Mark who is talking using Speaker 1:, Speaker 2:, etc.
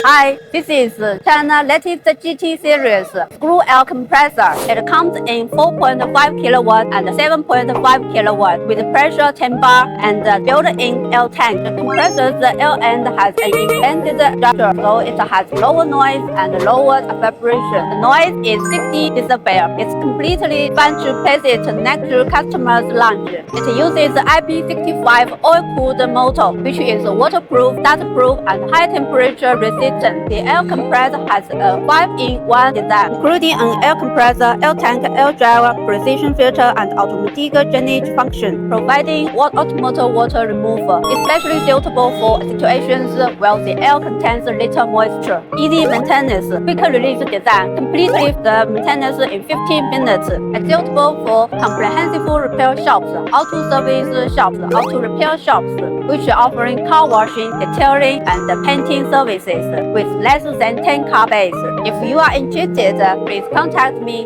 Speaker 1: Hi, this is Chanun GT Series screw air compressor. It comes in 4.5 kilowatt and 7.5 kilowatt with pressure 10 bar and built-in air tank. The compressor's air end has an expanded structure, so it has lower noise and lower vibration. The noise is 60 decibel. It's completely fan-based next to customer's lounge. It uses IP65 oil-cooled motor, which is waterproof, dustproof, and high-temperature resistant. The air compressor has a 5-in-1 design, including an air compressor, air tank, air dryer, precision filter, and automatic drainage function, providing automatic water removal, especially suitable for situations where the air contains little moisture. Easy maintenance, quick release design, complete the maintenance in 15 minutes. It's suitable for comprehensive repair shops, auto service shops, auto repair shops, which are offering car washing, detailing, and painting services with less than 10 car bays. If you are interested, please contact me.